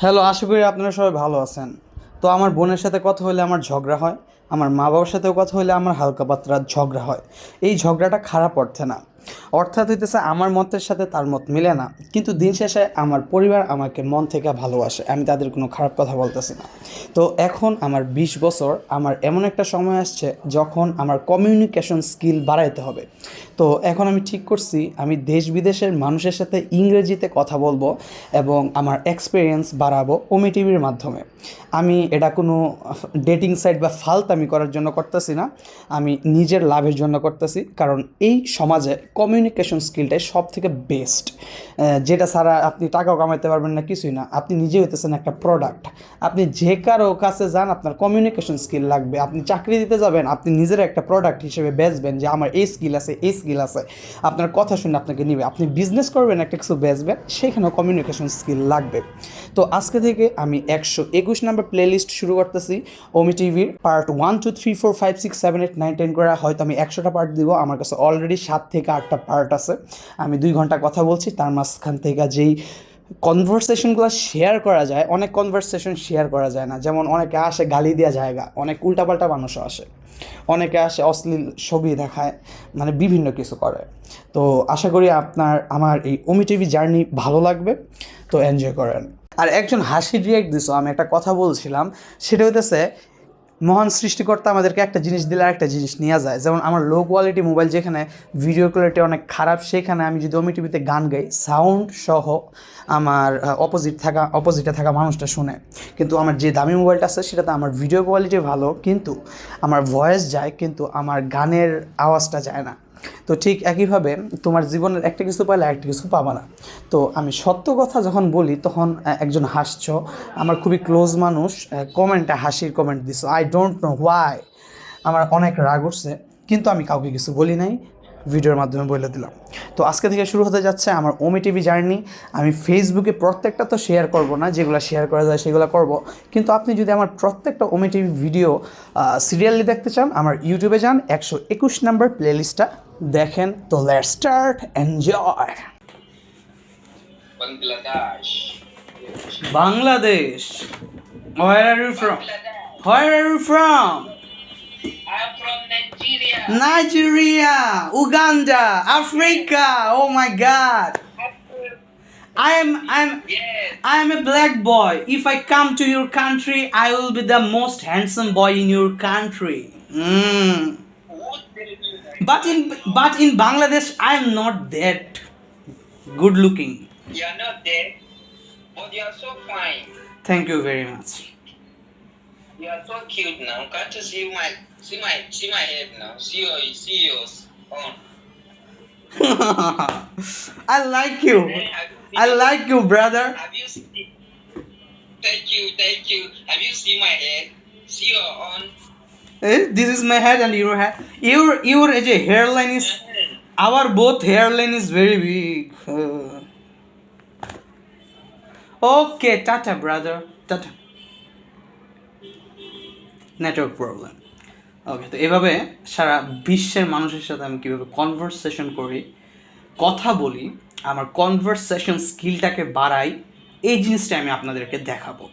Hello, আশা করি আপনারা সবাই ভালো আছেন। তো আমার বোনের সাথে কথা হলে আমার ঝগড়া হয়, আমার মা বাবার সাথেও কথা হলে আমার হালকা পাতলা ঝগড়া হয়। এই ঝগড়াটা খারাপ অর্থে না, অর্থাৎ হইতেছে আমার মতের সাথে তার মত মিলে না, কিন্তু দিন শেষে আমার পরিবার আমাকে মন থেকে ভালোবাসে, আমি তাদের কোনো খারাপ কথা বলতেছি না। তো এখন আমার 20 বছর, আমার এমন একটা সময় আসছে যখন আমার কমিউনিকেশন স্কিল বাড়াইতে হবে। তো এখন আমি ঠিক করছি আমি দেশ বিদেশের মানুষের সাথে ইংরেজিতে কথা বলবো এবং আমার এক্সপিরিয়েন্স বাড়াবো ওমি টিভির মাধ্যমে। আমি এটা কোনো ডেটিং সাইট বা ফালতামি করার জন্য করতেছি না, আমি নিজের লাভের জন্য করতেছি। কারণ এই সমাজে কমিউনিকেশন স্কিলটাই সব থেকে বেস্ট, যেটা ছাড়া আপনি টাকাও কামাইতে পারবেন না, কিছুই না। আপনি নিজে হইতেছেন একটা প্রোডাক্ট। আপনি যে কারো কাছে যান, আপনার কমিউনিকেশন স্কিল লাগবে। আপনি চাকরি দিতে যাবেন, আপনি নিজের একটা প্রোডাক্ট হিসেবে বেচবেন যে আমার এই স্কিল আছে, এই স্কিল আছে, আপনার কথা শুনে আপনাকে নিবে। আপনি বিজনেস করবেন, একটা কিছু বেচবেন, সেখানেও কমিউনিকেশন স্কিল লাগবে। তো আজকে থেকে আমি 121 নম্বর প্লেলিস্ট শুরু করতেছি ওমি টিভির। পার্ট 1 2 3 4 5 6 7 8 9 10 করে হয়তো আমি 100টা পার্ট দিব। আমার কাছে অলরেডি 7 থেকে 8টা পার্ট আছে। আমি 2 ঘন্টা কথা বলছি, তার মাঝখান থেকে যেই কনভারসেশনগুলো শেয়ার করা যায়, অনেক কনভারসেশন শেয়ার করা যায় না। যেমন অনেকে আসে গালি দেওয়া জায়গা, অনেক উল্টাপাল্টা মানুষও আসে, অনেকে আসে অশ্লীল ছবি দেখায়, মানে বিভিন্ন কিছু করে। তো আশা করি আপনার আমার এই ওমি টিভি জার্নি ভালো লাগবে, তো এনজয় করেন। আর একজন হাসির রিয়াক্ট দিছো, আমি একটা কথা বলছিলাম, সেটা হইতেছে মহান সৃষ্টিকর্তা আমাদেরকে একটা জিনিস দিলে আরেকটা জিনিস নেওয়া যায়। যেমন আমার লো কোয়ালিটি মোবাইল, যেখানে ভিডিও কোয়ালিটি অনেক খারাপ, সেখানে আমি যদি ওমি টিভিতে গান গাই সাউন্ড সহ, আমার অপোজিটে থাকা মানুষটা শুনে। কিন্তু আমার যে দামি মোবাইলটা আছে সেটাতে আমার ভিডিও কোয়ালিটি ভালো, কিন্তু আমার ভয়েস যায়, কিন্তু আমার গানের আওয়াজটা যায় না। তো ঠিক একইভাবে তোমার জীবনের একটা কিছু পাইলে একটা কিছু পাবা না। তো আমি সত্য কথা যখন বলি তখন একজন হাসছ, আমার খুবই ক্লোজ মানুষ, কমেন্টে হাসির কমেন্ট দিছো, আই ডোন্ট নো হোয়াই। আমার অনেক রাগ উঠছে, কিন্তু আমি কাউকে কিছু বলি নাই, ভিডিওর মাধ্যমে বলে দিলাম। তো আজকে থেকে শুরু হতে যাচ্ছে আমার ওমি টিভি জার্নি। আমি ফেসবুকে প্রত্যেকটা তো শেয়ার করব না, যেগুলো শেয়ার করা যায় সেগুলো করব, কিন্তু আপনি যদি আমার প্রত্যেকটা ওমি টিভি ভিডিও সিরিয়ালি দেখতে চান, আমার ইউটিউবে যান, 121 নম্বর প্লেলিস্টটা দেখেন। তো let's start, enjoy. Bangladesh. Bangladesh, where are you from? Bangladesh. Where are you from? I'm from Nigeria. Nigeria, Uganda, Africa. Oh my God. Yes. I am a black boy. If I come to your country, I will be the most handsome boy in your country. Who tell you that? But in Bangladesh, I am not that good looking. You're not there, but you're so fine. Thank you very much. You are so cute now. Can't you see my head now? See yours on. I like you. I like you, brother. Have you seen? Thank you. Have you seen my head? See your on. This is my head and your head. Your hairline is. Our both hairline is very big. Okay, tata, brother. Tata. Network problem. Okay, তো এভাবে সারা বিশ্বের মানুষের সাথে আমি কীভাবে conversation করি, কথা বলি, আমার কনভারসেশন স্কিলটাকে বাড়াই, এই জিনিসটা আমি আপনাদেরকে দেখাবো।